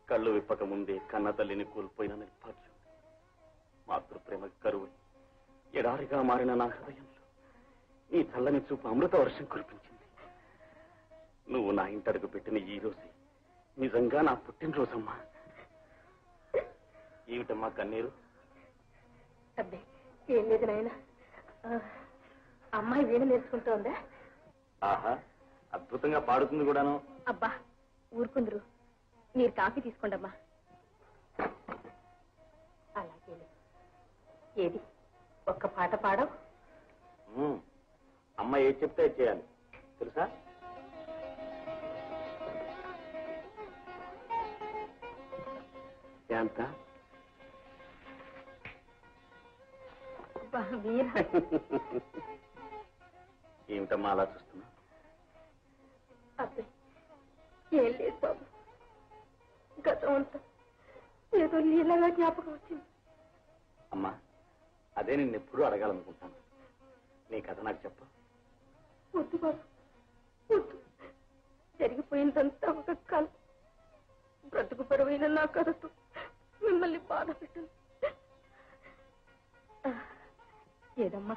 కళ్ళు విప్పక ముందే కన్న తల్లిని కోల్పోయిన నిర్భాగ్యం, మాతృప్రేమ కరువు ఎడారిగా మారిన నా హృదయంలో నీ చల్లని చూపు అమృత వర్షం కురిపించింది. నువ్వు నా ఇంటడుగు పెట్టిన ఈ రోజే నిజంగా నా పుట్టినరోజమ్మా. ఏమిటమ్మా కన్నీరు? అబ్బే ఏం లేదు నాయన, అమ్మాయి వీణ నేర్చుకుంటోందా? ఆహా, అద్భుతంగా పాడుతుంది కూడాను. అబ్బా ఊరుకుందరు, మీరు కాఫీ తీసుకోండమ్మా. అలాగే ఏది ఒక్క పాట పాడవు? అమ్మ ఏది చెప్తే చేయాలి తెలుసా? శాంత, ఏమిటమ్మా అలా చూస్తున్నా? అబ్బాయి ఏం లేదు బాబు, గతం అంతా ఏదో నీళ్ళగా జ్ఞాపకం వచ్చింది. అమ్మా అదే నిన్నెప్పుడూ అడగాలనుకుంటాను. నీ కథ నాకు చెప్పు. వద్దు బాబు వద్దు, జరిగిపోయిందంతా ఒక కళ. బ్రతుకు పరువైన నా కథతో మిమ్మల్ని బాధ పెట్టను. ఏదమ్మా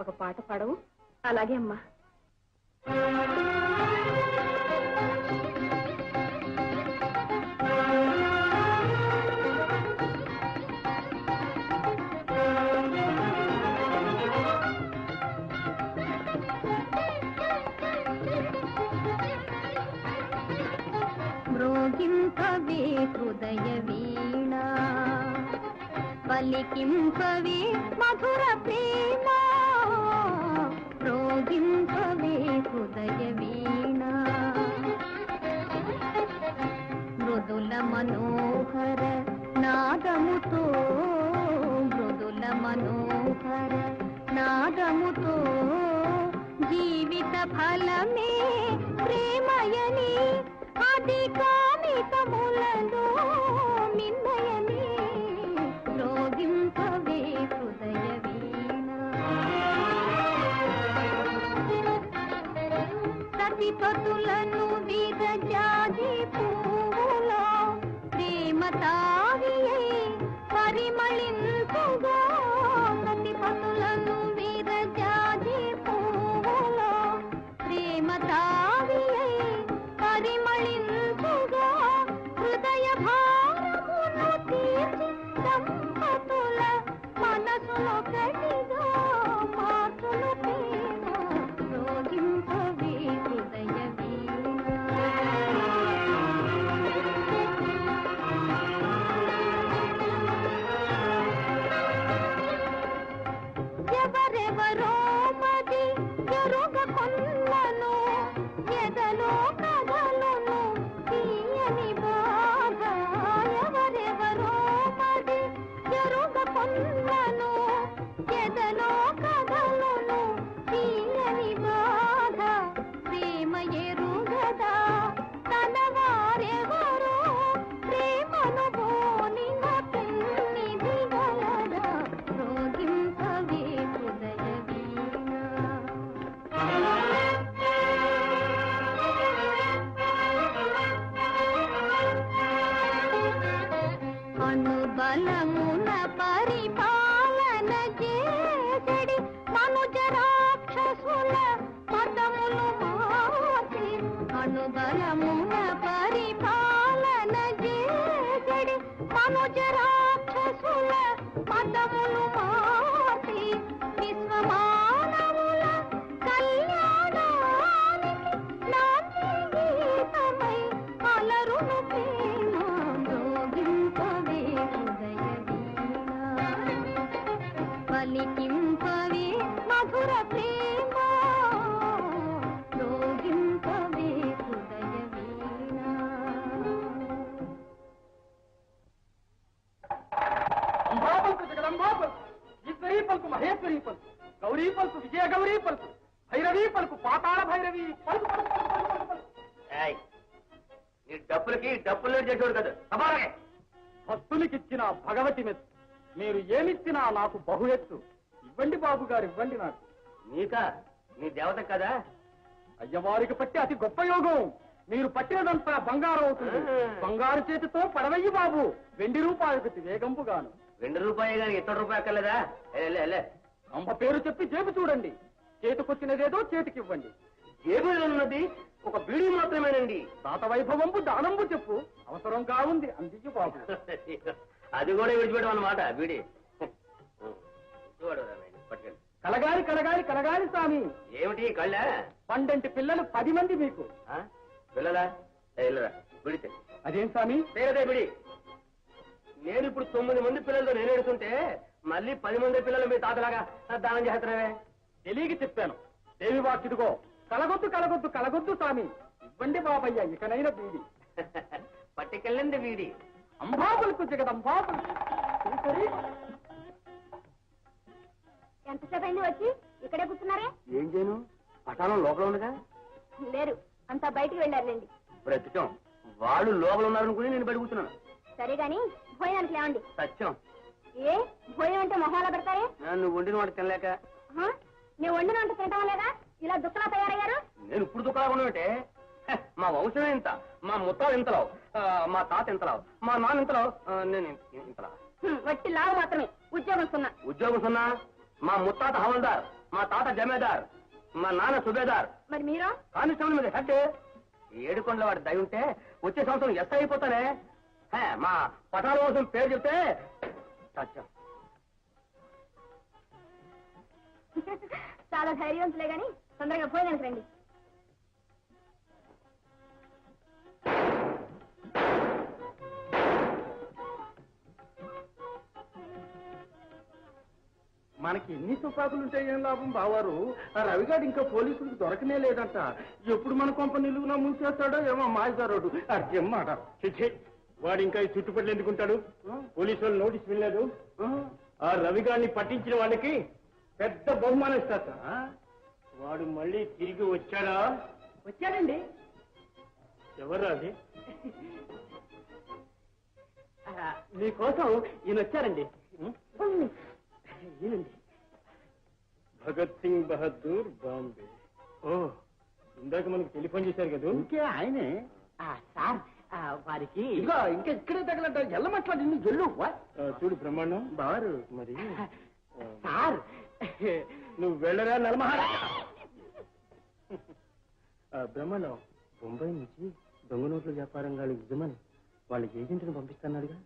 ఒక పాట పాడవు? అలాగే అమ్మా. మ్రోగింపవే హృదయ వీణా, పలికింపవే మధుర ప్రేమ, మ్రోగింపవే హృదయ వీణా, మృదుల మనోహర నాదముతో, మృదుల మనోహర నాదముతో, జీవిత ఫలమే ప్రేమయని అది కామికములలో మిన్నయని, మ్రోగింపవే హృదయ వీణా. సతిపతులను విరజాజి పువ్వులో ప్రేమ తావియై పరిమళించుగా, సతిపతులను విరజాజి పువ్వులో ప్రేమ తావియై పరిమళించుగా, హృదయ భారమును తీర్చి దంపతుల మనసులో గడిగా మార్చులు ప్రేమ, మ్రోగింపవే హృదయ వీణా. ఎవరెవరో మది ఎరుగ కొన్నను, ఎదలో కదలను తీయని బాధ. ఎవరెవరో మది ఎరుగ కొన్నను, ఎదలో కదలను తీయని బాధ. ప్రేమ ఎరుగదా తన వారెవరో, ప్రేమను బోలిన పెన్ని దిగలదా, మ్రోగింపవే హృదయ వీణా. అనుబలమున పరిపాలన చేసడి మనుజ రాక్షసుల పదములు మార్చి, అనుబలమున పరిపాలన చేసడి మనుజ రాక్షసుల పదములు మార్చి, విశ్వమానవుల కళ్యాణానికి నాంది గీతమై అలరును ప్రేమ, మ్రోగింపవే హృదయ వీణా. పలికింపవే మధుర ప్రేమ, మ్రోగింపవే హృదయ వీణా. అంబాపల్కు జగదంబాపల్కు, ఈశ్వరీ పల్కు మహేశ్వరీ పల్కు, గౌరీ పల్కు విజయ గౌరీ పల్కు, భైరవీ పల్కు పాతాళ భైరవీ పల్కు పల్కు పల్కు పల్కు పల్కు. నీ డబ్బులకి డబ్బులు చేసేవాడు కదా సమానమే. భక్తులకిచ్చిన భగవతి మెత్తు, మీరు ఏమిచ్చినా నాకు బహు ఎత్తు. ఇవ్వండి బాబు గారు ఇవ్వండి నాకు. నీకా? నీ దేవత కదా? అయ్యవారికి పట్టి అతి గొప్ప యోగం. మీరు పట్టినదంతా బంగారం అవుతుంది. బంగారు చేతితో పడవయ్యి బాబు, 2 రూపాయలకు వేగంపుగాను. 2 రూపాయలు కానీ ఇతర రూపాయి అక్కర్లేదా? అమ్మ పేరు చెప్పి జేబు చూడండి. చేతికొచ్చినదేదో చేతికి ఇవ్వండి. జేబులో ఉన్నది ఒక బీడీ మాత్రమేనండి. తాత వైభవంబు దానంబు చెప్పు, అవసరంగా ఉంది అందించు బాబు. అది కూడా విడిచిపెట్టం అన్నమాట బీడీ. పట్టుకెళ్ళి. కలగాలి కలగాలి కలగాలి స్వామి. ఏమిటి కళ్ళ? 12 పిల్లలు 10 మంది మీకు. పిల్లలా? వెళ్ళరా బిడితే. అదేం స్వామి? పేరదే బిడి. నేను ఇప్పుడు 9 మంది పిల్లలతో నేను ఎడుతుంటే మళ్ళీ 10 మంది పిల్లలు మీ తాతలాగా దానం చేస్తున్నావే. తెలియక చెప్పాను. దేవి వాక్యుడుగో, కలగొద్దు కలగొద్దు కలగొద్దు స్వామి. ఇవ్వండి బాబయ్య ఇకనైన బీడి. పట్టుకెళ్ళండి వీడి. అంబాబులకు జగదంబాబులకు. ఎంతసేపు అయింది వచ్చి? ఇక్కడే కూర్చున్నారే? ఏం చేయను, పటాలం లోపల ఉండగా. లేరు, అంతా బయటికి వెళ్ళారులేండి. బ్రతికం, వాళ్ళు లోపల ఉన్నారనుకుని నేను బయట కూర్చున్నాను. సరే గాని భోజనానికి లేవండి. సత్యం. ఏ భోజనం అంటే మొహాలా పెడతారే? నువ్వు వండిన వాడు తినలేక. నేను వండిన వంట తింటాం లేదా ఇలా దుఃఖలా తయారయ్యారు? నేను ఇప్పుడు దుఃఖలా ఉన్నామంటే మా వంశమే ఇంత, మా ముత్తాలు ఇంతలావు, మా తాత ఇంతలావు, మా నాన్న ఇంతలావు, నేను ఇంతలా. వట్టి లావు మాత్రమే. ఉద్యోగం సున్నా. ఉద్యోగం సున్నా. మా ముత్తాత హవల్దార్, మా తాత జమేదార్, మా నాన్న సుబేదార్. మరి మీరు? కానిస్టేబుల్ మీద హెడ్. 7 కొండల వాడి దయ ఉంటే వచ్చే సంవత్సరం ఎస్ఐ అయిపోతానే. మా పటాల కోసం పేరు చెప్తే సత్యం. చాలా ధైర్యవంతులే గాని తొందరగా భోజనానికి రండి. మనకి ఎన్ని తుపాకులు ఉంటాయి ఏం లాభం బావారు? ఆ రవిగాడు ఇంకా పోలీసులకు దొరకనే లేదంట. ఎప్పుడు మన కొంప నిలువునా ముంచేస్తాడో ఏమో మాయదారుడు. అర్జం మాట. వాడు ఇంకా ఈ చుట్టుపక్కల ఎందుకుంటాడు? పోలీసు వాళ్ళు నోటీస్ వెళ్ళలేదు. ఆ రవిగాడిని పట్టించిన వాళ్ళకి పెద్ద బహుమానం ఇస్తాట. వాడు మళ్ళీ తిరిగి వచ్చాడా? వచ్చాడండి. ఎవరు అది? మీకోసం ఈయన వచ్చారండి. ఈయనండి భగత్ సింగ్ బహదూర్, బాంబే. ఓ, ఇందాక మనకు టెలిఫోన్ చేశారు కదా. ఇంకే ఆయనే సార్. వారికి ఇంకా ఇక్కడే తగలంట. ఎల్లమట్లాడి ఎల్లు. చూడు బ్రహ్మాండం బారు. మరి సార్ నువ్వు వెళ్ళరా నలమహారా. బ్రహ్మాండం బొంబాయి నుంచి దొంగ నోట్ల వ్యాపారం గాలి నిజమని వాళ్ళ ఏజెంట్ని పంపిస్తున్నాడుగా.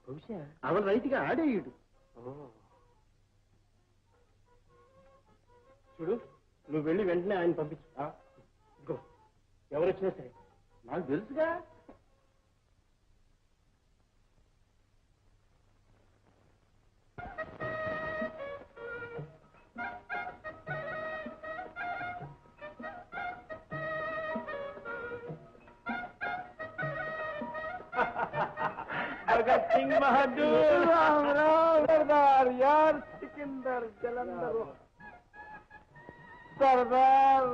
బహుశా అవన్ రైతుగా ఆడేయుడు. చూడు, నువ్వు వెళ్ళి వెంటనే ఆయన పంపించు. ఇదిగో ఎవరు వచ్చినా సరే నాకు తెలుసుగా. भगत सिंह बहादुर, राम राम सरदार, यार सिकंदर, जलंधर, सरदार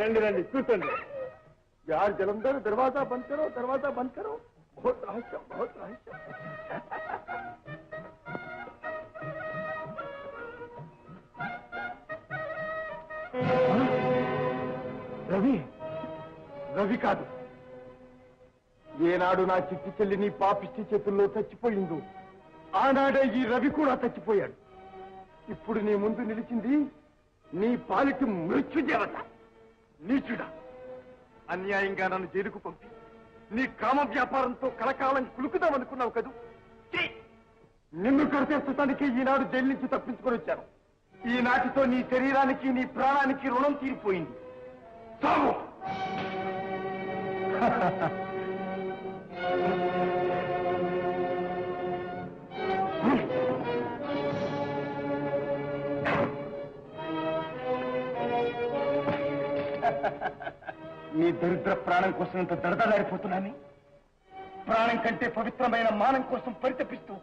रंडी रंडी కూర్చోండి. यार जलंधर, दरवाजा बंद करो, दरवाजा बंद करो. बहुत रहस्य, बहुत रहस्य. రవి, రవి కాదు. ఏనాడు నా చిట్టి చెల్లి నీ పాపిష్టి చేతుల్లో చచ్చిపోయిందో ఆనాడే ఈ రవి కూడా చచ్చిపోయాడు. ఇప్పుడు నీ ముందు నిలిచింది నీ పాలిటి మృత్యుదేవత. నీచుడా, అన్యాయంగా నన్ను జైలుకు పంపి నీ కామ వ్యాపారంతో కలకాలం కులుకుదామనుకున్నావు కదూ. నిన్ను కడితేస్తానికి ఈనాడు జైలు నుంచి తప్పించుకొని వచ్చాను. ఈనాటితో నీ శరీరానికి నీ ప్రాణానికి రుణం తీరిపోయింది. సాగు. నీ దరిద్ర ప్రాణం కోసం ఇంత దడదలాడిపోతున్నాను. ప్రాణం కంటే పవిత్రమైన మానం కోసం పరితపిస్తూ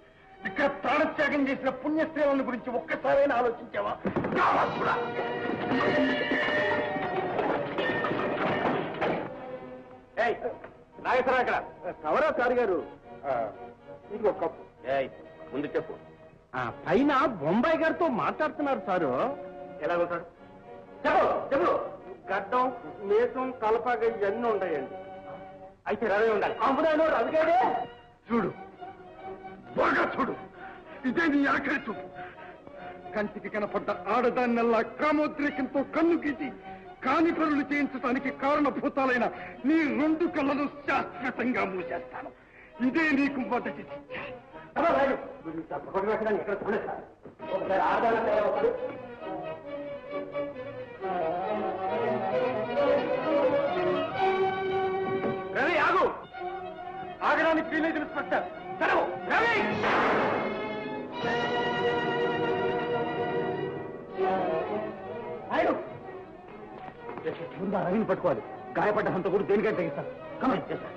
ఇక్కడ ప్రాణత్యాగం చేసిన పుణ్యశ్రేవుల గురించి ఒక్కసారైనా ఆలోచించావా? నాగేశ్వరరావు అక్కడ కవరా సార్ గారు. ఇంకో కప్పు. ముందు చెప్పు. పైన బొంబాయి గారితో మాట్లాడుతున్నారు సారు. ఎలాగో సార్ చెప్పు చెప్పు. గడ్డం మేసం కలపాక ఇవన్నీ ఉంటాయండి. అయితే రవి ఉండాలి. అమ్ముడాను రవిగాడే. చూడు బాగా చూడు, ఇదే నీ ఆఖరి చూడు. కంటికి కనపడ్డ ఆడదాన్నల్లా కామోద్రేకంతో కన్ను గీసి కాని పనులు చేయించడానికి కారణభూతాలైన నీ 2 కళ్ళను శాశ్వతంగా మూసేస్తాను. ఇదే నీకు మొదటి శిక్ష. ఒకసారి ఆడదాన్ని రవి ఆగు. ఆగడానికి వీలేదు ఇన్స్పెక్టర్. సెలవు రవి. ముందు రవిని పట్టుకోవాలి. గాయపడ్డ హంత కూడా దేనికంటే తగ్గిస్తాను. కమెంట్ చేస్తాను.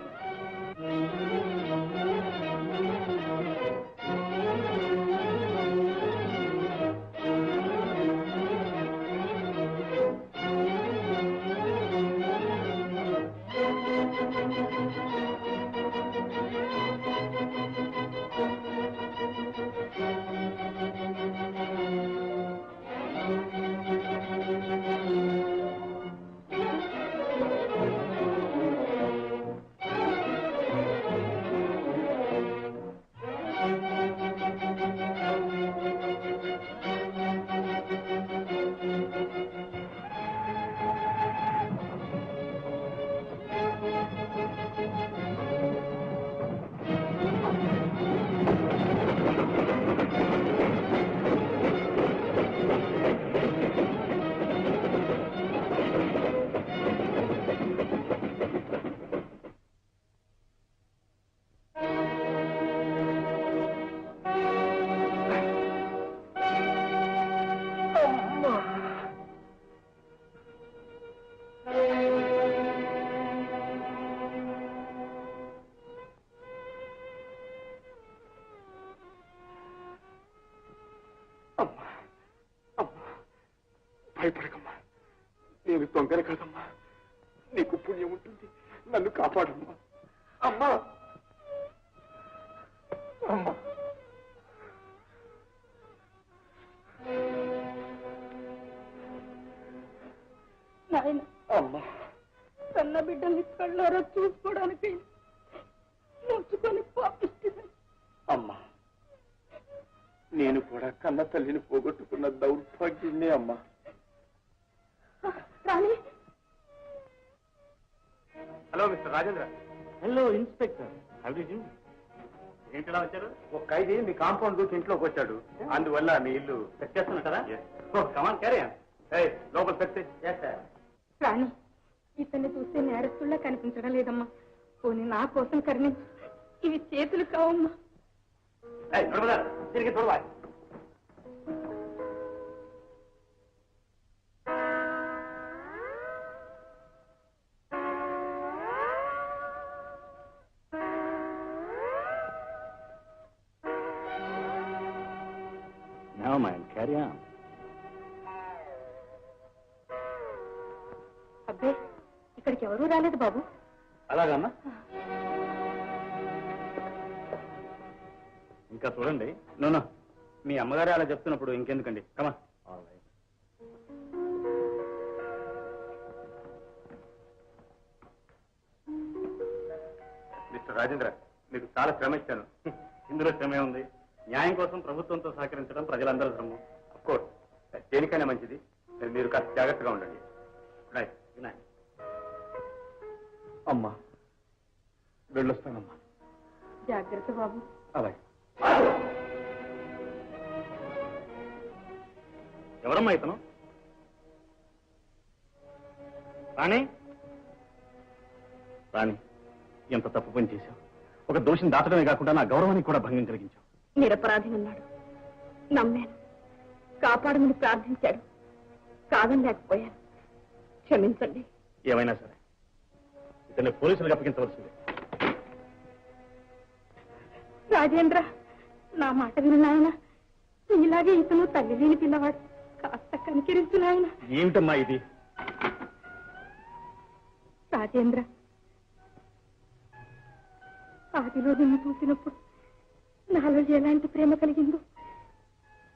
భయపడకమ్మా, నేను దొంగన కాదమ్మా. నీకు పుణ్యం ఉంటుంది, నన్ను కాపాడమ్మా. అమ్మా అమ్మా. నాయన అమ్మా కన్న బిడ్డల్ని కళ్ళారా చూసుకోవడానికి ముంచుకొని పాపిస్తుంది. అమ్మా, నేను కూడా కన్న తల్లిని పోగొట్టుకున్న దౌర్భాగ్యుణ్ణే అమ్మా. Rani. Hello mister Rajendra. Hello inspector. ఏంటిలా వచ్చారు? ఒక ఖైదీ మీ కాంపౌండ్ దూకి ఇంట్లోకి వచ్చాడు, అందువల్ల మీ ఇల్లు సెట్ చేస్తున్నట్టారా? Come on carry on. లోపల సెట్ చేస్తా. రాణి, ఇతన్ని చూస్తే నేరస్తుల్లా కనిపించడం లేదమ్మా. పోనీ నా కోసం కరుణించు. ఇవి చేతులు కావమ్మా. తిరిగి చూడవాలి. Now, man, carry on. అబ్బే, ఇక్కడికి ఎవరూ రాలేదు బాబు. అలాగమ్మా. ఇంకా చూడండి. నో, మీ అమ్మగారే అలా చెప్తున్నప్పుడు ఇంకెందుకండి. కమా. మిస్టర్ రాజేంద్ర, మీకు చాలా శ్రమ ఇచ్చాను. ఇందులో శ్రమే ఉంది. న్యాయం కోసం ప్రభుత్వంతో సహకరించడం ప్రజలందరూ ధర్మం. అఫ్కోర్స్ దేనికైనా మంచిది. మీరు కాస్త జాగ్రత్తగా ఉండండి. అమ్మా, వెళ్ళొస్తానమ్మా. జాగ్రత్త బాబు. అలాగే. ఎవరమ్మా ఇతను? రాణి, రాణి, ఎంత తప్పు పని చేశావు. ఒక దోషిని దాటడమే కాకుండా నా గౌరవానికి కూడా భంగం కలిగించావు. నిరపరాధినన్నాడు, నమ్మాను, కాపాడమని ప్రార్థించాడు, కాదని లేకపోయాను. క్షమించండి. ఏమైనా సరే ఇతన్ని పోలీసులకు అప్పగించవలసిందే. రాజేంద్ర, నా మాట విను నాయన. ఇలాగే ఇతను తల్లి లేని పిల్లవాడు. కాస్త కనికరించు నాయన. ఏమిటమ్మా ఇది? రాజేంద్ర, ఆదిలో నిన్ను చూసినప్పుడు నాలో ఎలాంటి ప్రేమ కలిగిందో,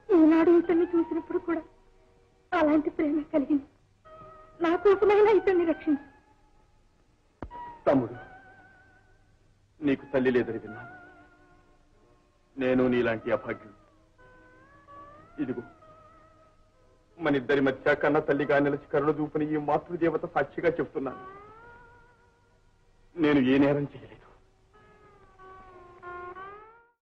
ఈనాడు ఇతన్ని చూసినప్పుడు కూడా అలాంటి ప్రేమ కలిగింది. నా కోసమైనా ఇతన్ని రక్షించు. తమ్ముడు, నీకు తల్లి లేదని విన్నాను. నేను నీలాంటి అభాగ్యుడు. ఇదిగో మనిద్దరి మధ్య కన్న తల్లిగా నిలిచి కరుణ చూపుని ఈ మాతృదేవత సాక్షిగా చెప్తున్నాను. నేను ఏ నేరం చేయలేదు.